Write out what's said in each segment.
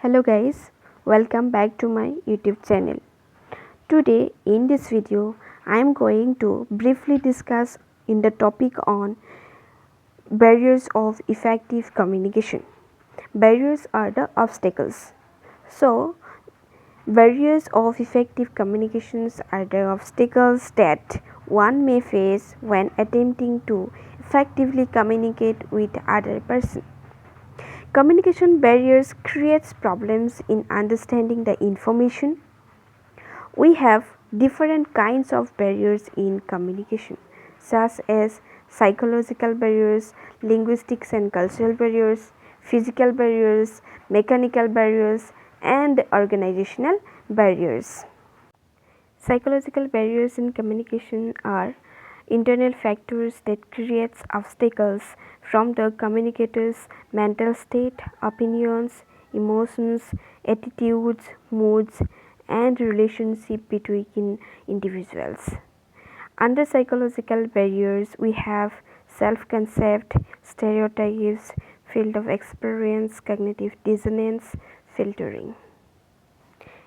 Hello guys, welcome back to my YouTube channel. Today in this video I am going to briefly discuss in the topic on barriers of effective communication. Barriers are the obstacles. So barriers of effective communications are the obstacles that one may face when attempting to effectively communicate with other person. Communication barriers creates problems in understanding the information. We have different kinds of barriers in communication, such as psychological barriers, linguistics and cultural barriers, physical barriers, mechanical barriers, and organizational barriers. Psychological barriers in communication are internal factors that creates obstacles from the communicator's mental state, opinions, emotions, attitudes, moods, and relationship between individuals. Under psychological barriers, we have self-concept, stereotypes, field of experience, cognitive dissonance, filtering.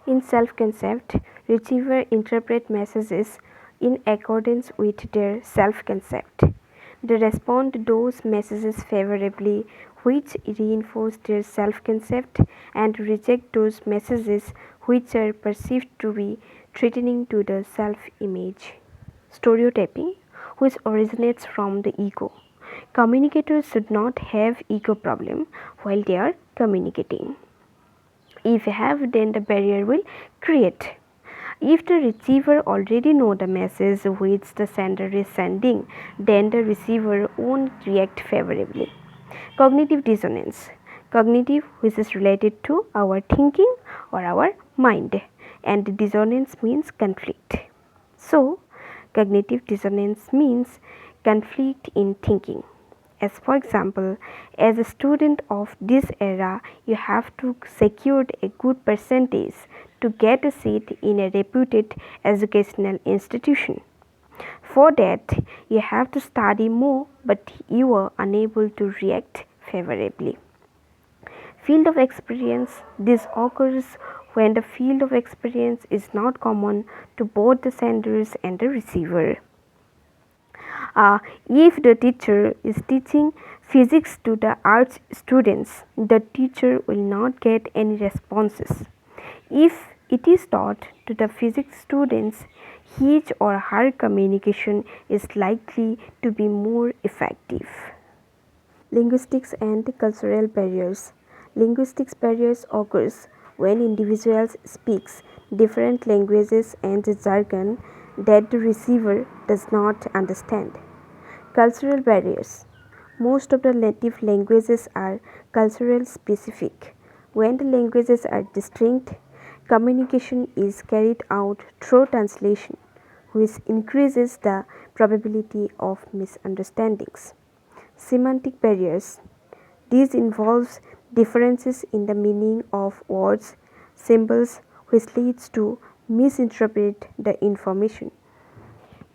In self-concept, receivers interpret messages in accordance with their self-concept. They respond to those messages favorably, which reinforce their self-concept, and reject those messages which are perceived to be threatening to the self-image. Stereotyping, which originates from the ego. Communicators should not have ego problem while they are communicating. If you have, then the barrier will create. If the receiver already know the message which the sender is sending, then the receiver won't react favorably. Cognitive dissonance. Cognitive, which is related to our thinking or our mind, and dissonance means conflict. So, cognitive dissonance means conflict in thinking. As for example, as a student of this era, you have to secure a good percentage to get a seat in a reputed educational institution. For that, you have to study more, but you are unable to react favorably. Field of experience. This occurs when the field of experience is not common to both the senders and the receiver. If the teacher is teaching physics to the arts students, the teacher will not get any responses. If it is taught to the physics students, his or her communication is likely to be more effective. Linguistics and cultural barriers. Linguistics barriers occurs when individuals speaks different languages and jargon that the receiver does not understand. Cultural barriers. Most of the native languages are cultural specific. When the languages are distinct, communication is carried out through translation, which increases the probability of misunderstandings. Semantic barriers. This involves differences in the meaning of words, symbols, which leads to misinterpret the information.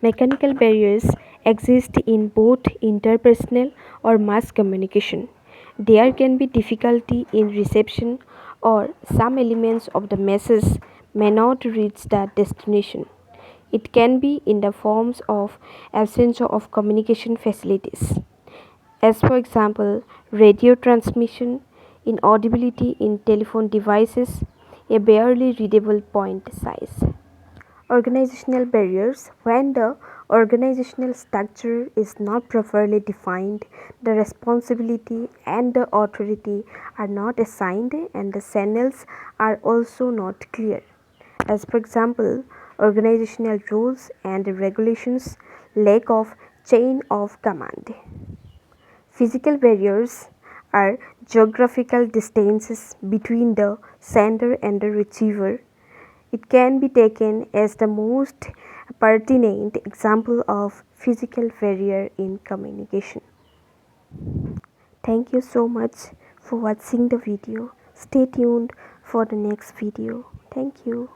Mechanical barriers exist in both interpersonal or mass communication. There can be difficulty in reception, or some elements of the message may not reach the destination. It can be in the forms of absence of communication facilities, as for example, radio transmission, inaudibility in telephone devices, a barely readable point size. Organizational barriers. When the organizational structure is not properly defined, the responsibility and the authority are not assigned, and the channels are also not clear. As for example, organizational rules and regulations, lack of chain of command. Physical barriers are geographical distances between the sender and the receiver. It can be taken as the most pertinent example of physical barrier in communication. Thank you so much for watching the video. Stay tuned for the next video. Thank you.